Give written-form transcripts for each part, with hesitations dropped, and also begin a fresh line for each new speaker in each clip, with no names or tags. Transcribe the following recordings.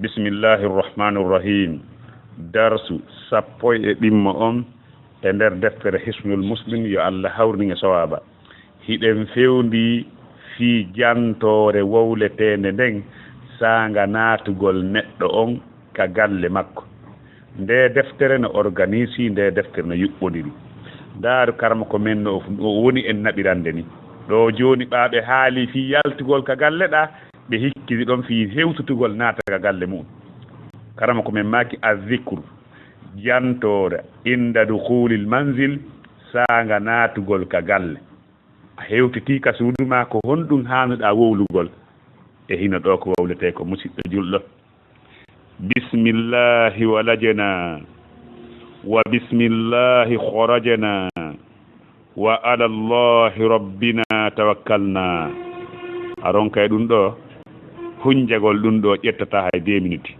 bismillahi rrahmani rrahim darsu sappo e ɗimmo on e nder deftere hisnul muslim yo Allah hawrni e sawaba hiɗen fewndi fi jantore wowletende nden sanga natugol neɗɗo on ka galle makko nde deftere no organisi nde deftere no yuɓɓodiri daaru karma ko men no woni en naɓirande ni ɗo joni ɓaaɓe haali fi yaltugol ka galle ɗa ɓe hikkidi ɗon fi hewtutugol naata ka galle mum karama ko men maki azikru jantore inda dukhulil manzil sanga natugol ka galle a hewtiti ka suudu ma ko honɗum hanuɗa wowlugol e hino ɗo ko wowlete ko musidɗo julɗo bismillahi walajana wa bismillahi kharajana wa ala allahi rabbina tawakkalna aron kay ɗum ɗo hunjagol ɗum ɗo ƴettata hay 2 minutes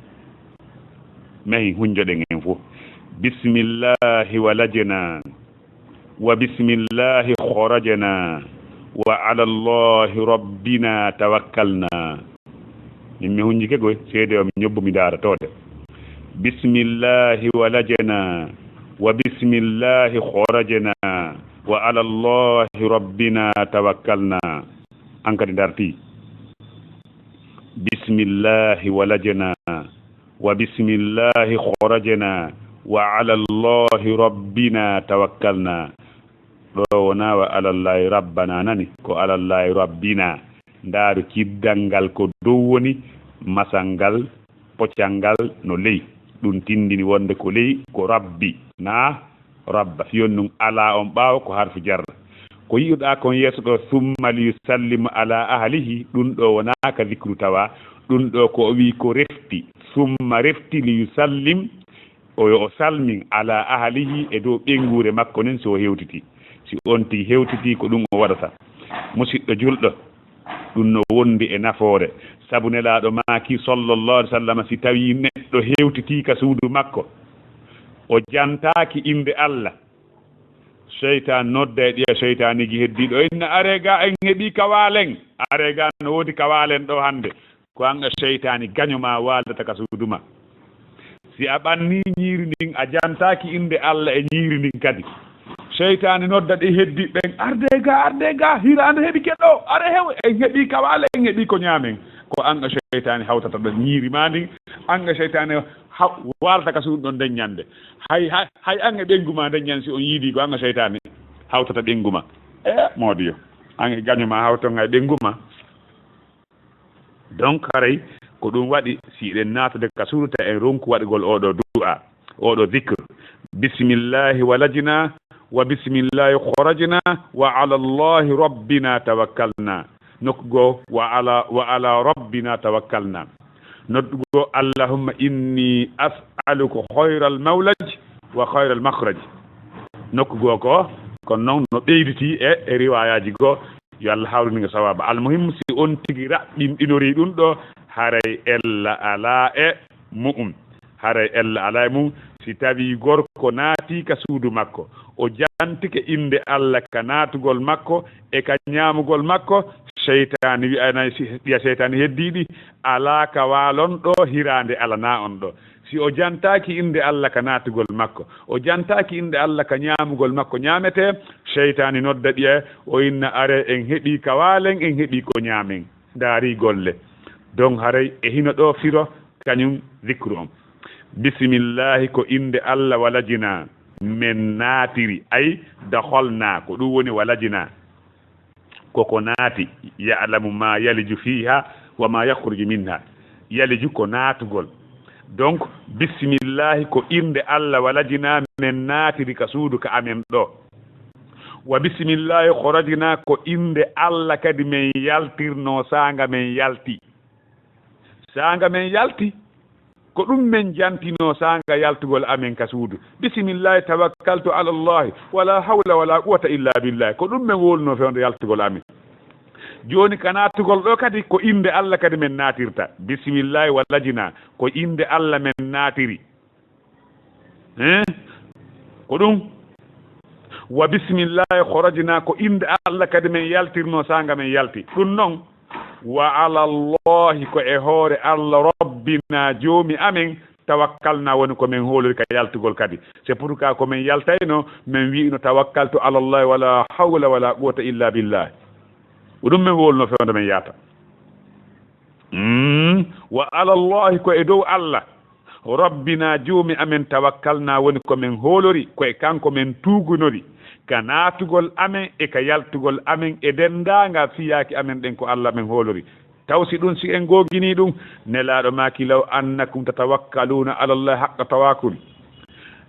mahi hunjoɗen en fof bismillahi walajana wa bismillahi kharajana wa ala allahi rabbina tawakkalna min mi hunjike goy seede o mi ñobbo mi daaratode bismillahi walajana wa bismillahi kharajana wa ala allahi rabbina tawakkalna an kadi darti bismillahi walajana wa bismillahi kharajana wa ala allahi rabbina tawakkalna ɗo wona wa ala allahi rabbana nani ko ala allahi rabbina ndaaru kiddal ko dow woni masangal poccangal no ley ɗum tindini wonde ko ley ko rabbi na rabba fiyon ɗum ala on ɓaawa ko harfu jarra ko yiɗuɗa kon yeeso ɗo summa li yusallimu ala ahlihi ɗum ɗo wona ka zicru tawa ɗum ɗo ko o wi ko refti summa refti li yusallim o salmin ala ahlihi e dow ɓengure makko nen so hewtiti si on ti hewtiti ko ɗum o waɗata musidɗo julɗo ɗum no wondi e nafoore sabu nelaɗo maaki sallallahu alaihi wasallam si tawi neɗɗo hewtiti ka suudu makko o jantaki inde Allah seytan nodda e ɗiya seytaniji heddiɗo inna arega en heeɓi kawalen arega no wodi kawalen ɗo hande ko anga seytani gañoma waldata ka suuduma si a ɓanni ñiiri ndin a jantaki inde Allah e ñiiri ndin kadi seytani nodda ɗi heddiɓen ardega hirande heeɓi keɗɗo ara hew en heeɓi kawale en heeɓi ko ñaamen ko anga seytani hawtata ɗo ñiiri ma ndin anga seytani walta ka suudu ɗon nden ñande hay anga ɓengu ma nden ñande si on yiidi ko anga seytani hawtata ɓengu ma mawɗo yo anga gañoma hawton hay ɓengu ma donc haray ko ɗum waɗi si eɗen naatude ka suurta en ronku waɗgol oɗo du'a oɗo zicre bismillahi walajina wa bismillahi kharajna wa ala allahi rabbina tawakkalna nokkugo wa ala rabbina tawakkalna noddugo allahumma inni as'aluka khayral mawlaj wa khayral makhraj nokkugo ko non no ɓeyditi e riwayaji go yo Allah hawrinigo sawaba almuhim si on tigi raɓɓinɗinori ɗum ɗo haray ella ala e mu'um haray ella ala e mum si tawi gorko naati ka suudu makko o jantike inde Allah ka naatugol makko e ka ñaamugol makko seytani wi'anayi ɗiya seytani heddiɗi ala ka waalon ɗo hirande alana on ɗo si o jantaki inde Allah ka naatugol makko o jantaki inde Allah ka ñaamugol makko ñaamete seytani nodda ɗiya o inna are en heeɓi ka waalen en heeɓi ko ñaamen daari golle donc haray e hino ɗo firo kañum zicru on bisimillahi ko inde Allah walajina men naatiri ay daholna ko ɗum woni walajina koko naati ya'lamu ma yaliju fiha wa ma yakhruju minha yaliju ko naatugol donc bisimillahi ko inde Allah walajina men naatiri ka suudu ka amen ɗo wa bisimillahi kharajna ko inde Allah kadi men yaltirno sanga men yalti ko ɗum men jantino sanga yaltugol amen ka suudu bisimillahi tawakkaltu ala allahi wala hawla wala quwata illa billah ko ɗum men wolno fewde yaltugol amen joni ka natugol ɗo kadi ko inde Allah kadi men natirta bisimillahi walajina ko inde Allah men natiri ko ɗum wa bisimillahi kharajna ko inde Allah kadi men yaltirno sanga men yalti ɗum noon wa ala allahi ko e hoore allah rabbina joomi amen tawakkalna woni ko men hoolori ka yaltugol kadi c'est pourquoi ko men yaltayno men wiino tawakkaltu ala allahi wala hawla wala quwwata illa billah ɗum men wolno fewndo men yaata wa ala allahi ko e dow allah rabbina joomi amen tawakkalna woni ko men hoolori koye kanko men tuugunori ka naatugol amen e ka yaltugol amen e denndaangal fiyaaki amen ɗen ko allah men hoolori taw si ɗum si en googini ɗum nelaaɗo maaki law annakum tatawakkaluna ala allahi haqqa tawakkul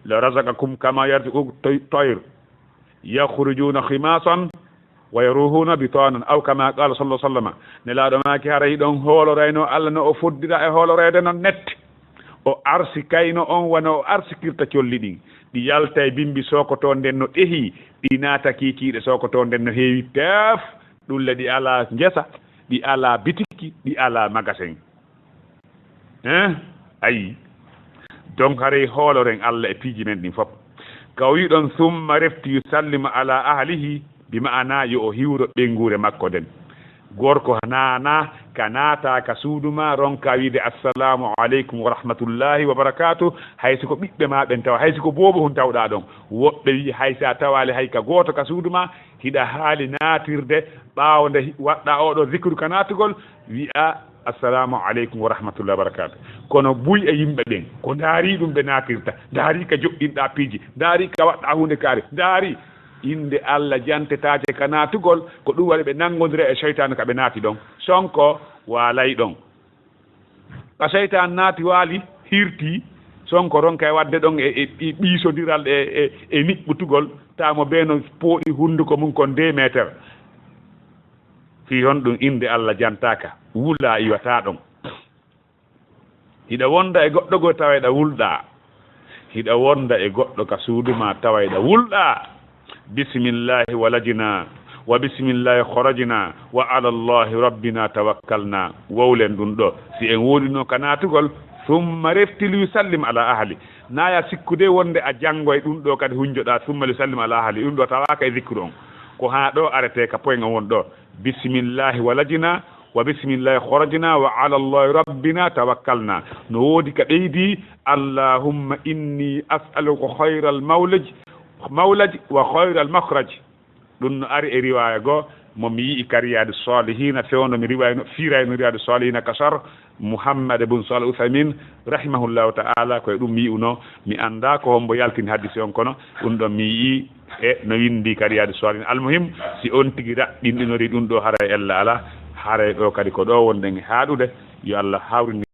la razaqakum kama yarzuqu toyr yakhrujuna khimasan wa yaruhuna bitanan aw kama qala sallallahu alaihi wasallam nelaaɗo maaki haray ɗon hoolorayno allah no o foddira e hoolorede non nette o arsikayno on wona o arsikirta colli ɗin ɗi yalta e bimbi sokoto nden no ɗehi ɗi naata kiikiiɗe sokoto nden no heewi peef ɗulle ɗi ala ngesa ɗi ala bitiki ɗi ala magasin ayi donc haray hooloren allah e piiji men ɗin fof ka wi ɗon summa refti yusallima ala ahlihi bi ma'ana yo o hiwro ɓengure makko den gorko nana ka naata ka suuduma ronka wiide assalamu aleykum wa rahmatullahi wa barakatuh haysi ko ɓiɓɓe ma ɓen tawa haysi ko boobo hun tawɗa ɗon woɓɓe wi haysi a tawali hay ka gooto ka suuduma hiɗa haali naatirde ɓaawo nde waɗɗa oɗo zicre ka naatugol wi'a assalamu aleykum wa rahmatullahi wa barakatuh kono buy e yimɓe ɓen ko daari ɗum ɓe naatirta daari ka joƴƴinɗa piiji daari ka waɗɗa hunde kaari daari inde allah jantetaje ka naatugol ko ɗum waɗi ɓe nangodira e cheytane ka ɓe naati ɗon sonko waalay ɗon ka cheytane naati waali hirti sonko ronka e wadde ɗon e ɓiisodiral e niɓɓutugol tamo ɓeeno pooɗi hunduko mum kon 2 métre fi hon ɗum inde allah jantaka wula iwata ɗon hiɗa wonda e goɗɗo go taweɗa wulɗa hiɗa wonda e goɗɗo ka suuduma taweɗa wulɗa bisimillahi walajina wa bisimillahi kharajna wa ala allahi rabbina tawakkalna wowlen ɗum ɗo si en woɗino ka naatugol summa reftil yusallim ala ahli naya sikkude wonde a janngo e ɗum ɗo kadi hunjoɗa summa yusallim ala ahli ɗum ɗo tawaka e zicre on ko ha ɗo arete ka poyen on won ɗo bisimillahi walajina wa bisimillahi kharajna wa ala allahi rabbina tawakkalna no woodi ka ɓeydi allahumma inni as'aluka khayral mawlaj wa khayral makhraj ɗum no ari e riwaya goo momi yii ka riyadu salihina fewno mi riwayno firayno riyadu salihina kasar mouhammad ibn salih uthaymin rahimahullahu ta'ala koye ɗum mi yi'uno mi anda ko hombo yaltini haddisi on kono ɗum ɗon mi yii e no windi ka riyadu salihina almuhim si on tigi raɓɓinɗinori ɗum ɗo haray ella ala haray ɗo kadi ko ɗo wonɗen haaɗude yo allah hawrini